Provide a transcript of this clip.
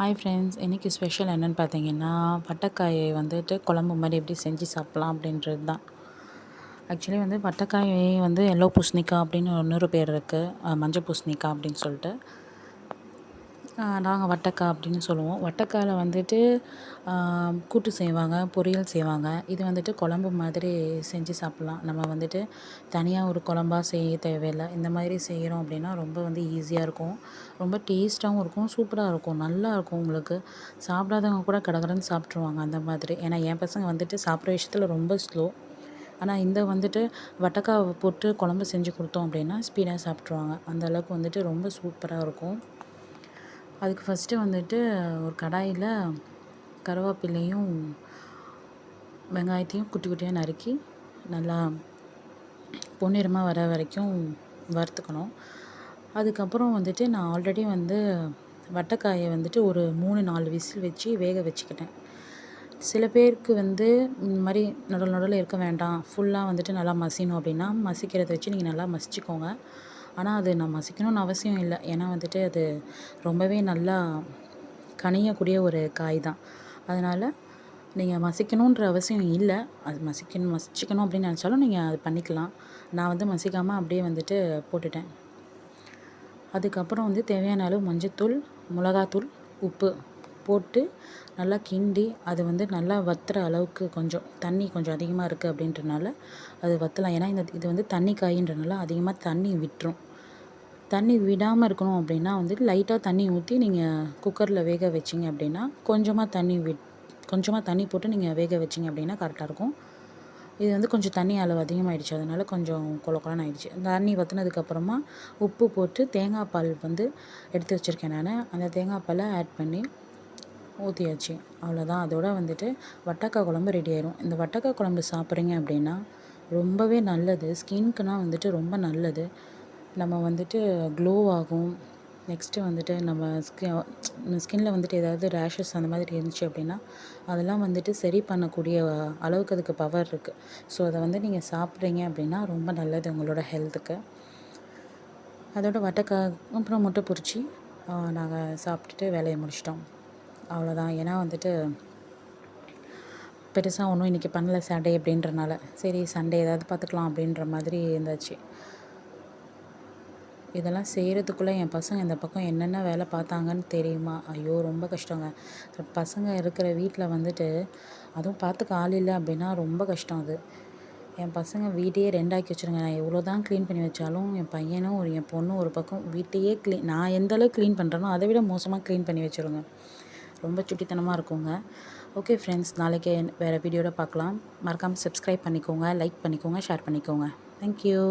Hi friends, இன்றைக்கி special என்னென்னு பார்த்தீங்கன்னா, வட்டக்காயை வந்துட்டு குழம்பு மாதிரி எப்படி செஞ்சு சாப்பிட்லாம் அப்படின்றது தான். ஆக்சுவலி வந்து வட்டக்காய் வந்து எல்லோ பூசணிக்காய் அப்படின்னு இன்னொரு பேர் இருக்குது, மஞ்சள் பூசணிக்காய் அப்படின்னு சொல்லிட்டு. நாங்கள் வட்டக்காய் அப்படின்னு சொல்லுவோம். வட்டக்காயில் வந்துட்டு கூட்டு செய்வாங்க, பொரியல் செய்வாங்க. இது வந்துட்டு குழம்பு மாதிரி செஞ்சு சாப்பிட்லாம். நம்ம வந்துட்டு தனியாக ஒரு குழம்பா செய்ய தேவையில்லை. இந்த மாதிரி செய்கிறோம் அப்படின்னா ரொம்ப வந்து ஈஸியாக இருக்கும். ரொம்ப டேஸ்ட்டாகவும் இருக்கும், சூப்பராக இருக்கும், நல்லாயிருக்கும். உங்களுக்கு சாப்பிடாதவங்க கூட கடகடன்னு சாப்பிட்ருவாங்க அந்த மாதிரி. ஏன்னா என் பசங்க வந்துட்டு சாப்பிட்ற விஷயத்தில் ரொம்ப ஸ்லோ. ஆனால் இந்த வந்துட்டு வட்டக்காய் போட்டு குழம்பு செஞ்சு கொடுத்தோம் அப்படின்னா ஸ்பீடாக சாப்பிட்ருவாங்க. அந்த அளவுக்கு வந்துட்டு ரொம்ப சூப்பராக இருக்கும். அதுக்கு ஃபஸ்ட்டு வந்துட்டு ஒரு கடாயில் கருவேப்பிலையும் வெங்காயத்தையும் குட்டி குட்டியாக நறுக்கி நல்லா பொன்னிறமாக வர வரைக்கும் வறுத்துக்கணும். அதுக்கப்புறம் வந்துட்டு நான் ஆல்ரெடி வந்து வட்டக்காயை வந்துட்டு ஒரு 3-4 விசில் வச்சு வேக வச்சுக்கிட்டேன். சில பேருக்கு வந்து இந்த மாதிரி நடுவில் இருக்க வேண்டாம், ஃபுல்லாக வந்துட்டு நல்லா மசியணும் அப்படின்னா மசிக்கிறத வச்சு நீங்கள் நல்லா மசிச்சுக்கோங்க. ஆனால் அது நான் மசிக்கணும்னு அவசியம் இல்லை. ஏன்னா வந்துட்டு அது ரொம்பவே நல்லா கனியக்கூடிய ஒரு காய் தான். அதனால் நீங்கள் மசிக்கணுன்ற அவசியம் இல்லை. அது மசிச்சுக்கணும் அப்படின்னு நினச்சாலும் நீங்கள் அது பண்ணிக்கலாம். நான் வந்து மசிக்காமல் அப்படியே வந்துட்டு போட்டுட்டேன். அதுக்கப்புறம் வந்து தேவையான அளவு மஞ்சத்தூள், மிளகாத்தூள், உப்பு போட்டு நல்லா கிண்டி அது வந்து நல்லா வத்துற அளவுக்கு கொஞ்சம் தண்ணி கொஞ்சம் அதிகமாக இருக்குது அப்படின்றனால அது வற்றலாம். ஏன்னா இது வந்து தண்ணி காயின்றனால அதிகமாக தண்ணி விட்டுரும். தண்ணி விடாமல் இருக்கணும் அப்படின்னா வந்து லைட்டாக தண்ணி ஊற்றி நீங்கள் குக்கரில் வேக வச்சிங்க அப்படின்னா கொஞ்சமாக தண்ணி போட்டு நீங்கள் வேக வச்சிங்க அப்படின்னா கரெக்டாக இருக்கும். இது வந்து கொஞ்சம் தண்ணி அளவு அதிகமாகிடுச்சு, அதனால் கொஞ்சம் கொலன்னு ஆகிடுச்சு. தண்ணி வற்றினதுக்கப்புறமா உப்பு போட்டு தேங்காய் பால் வந்து எடுத்து வச்சுருக்கேன் நான். அந்த தேங்காய் பாலை ஆட் பண்ணி ஊற்றியாச்சு. அவ்வளோதான். அதோட வந்துட்டு வட்டக்காய் குழம்பு ரெடி ஆயிரும். இந்த வட்டக்காய் குழம்பு சாப்பிட்றீங்க அப்படின்னா ரொம்பவே நல்லது. ஸ்கின்க்குனா வந்துட்டு ரொம்ப நல்லது. நம்ம வந்துட்டு க்ளோ ஆகும். நெக்ஸ்ட்டு வந்துட்டு நம்ம ஸ்கின்னில் வந்துட்டு ஏதாவது ரேஷஸ் அந்த மாதிரி இருந்துச்சு அப்படின்னா அதெல்லாம் வந்துட்டு சரி பண்ணக்கூடிய அளவுக்கு அதுக்கு பவர் இருக்குது. ஸோ அதை வந்து நீங்கள் சாப்பிட்றீங்க அப்படின்னா ரொம்ப நல்லது உங்களோட ஹெல்த்துக்கு. அதோட வட்டக்காய் அப்புறம் முட்டை பொரிச்சு நாங்கள் சாப்பிட்டுட்டு வேலையை முடிச்சிட்டோம். அவ்வளோதான். ஏன்னா வந்துட்டு பெருசாக ஒன்றும் இன்றைக்கி பண்ணல சாட்டர்டே அப்படின்றனால. சரி சண்டே ஏதாவது பார்த்துக்கலாம் அப்படின்ற மாதிரி இருந்தாச்சு. இதெல்லாம் செய்கிறதுக்குள்ளே என் பசங்க இந்த பக்கம் என்னென்ன வேலை பார்த்தாங்கன்னு தெரியுமா? ஐயோ! ரொம்ப கஷ்டங்க. பசங்க இருக்கிற வீட்டில் வந்துட்டு அதுவும் பார்த்துக்க ஆள் இல்லை அப்படின்னா ரொம்ப கஷ்டம் அது. என் பசங்க வீட்டையே 2 ஆக்கி வச்சுருங்க. நான் எவ்வளோ தான் க்ளீன் பண்ணி வச்சாலும் என் பையனும் என் பொண்ணும் ஒரு பக்கம் வீட்டையே நான் எந்த அளவுக்கு க்ளீன் பண்ணுறேனோ அதை விட மோசமாக க்ளீன் பண்ணி வச்சுருங்க. ரொம்ப சுட்டித்தனமாக இருக்குங்க. ஓகே ஃப்ரெண்ட்ஸ், நாளைக்கு வேறு வீடியோவில் பார்க்கலாம். மறக்காமல் சப்ஸ்கிரைப் பண்ணிக்கோங்க, லைக் பண்ணிக்கோங்க, ஷேர் பண்ணிக்கோங்க. தேங்க்யூ.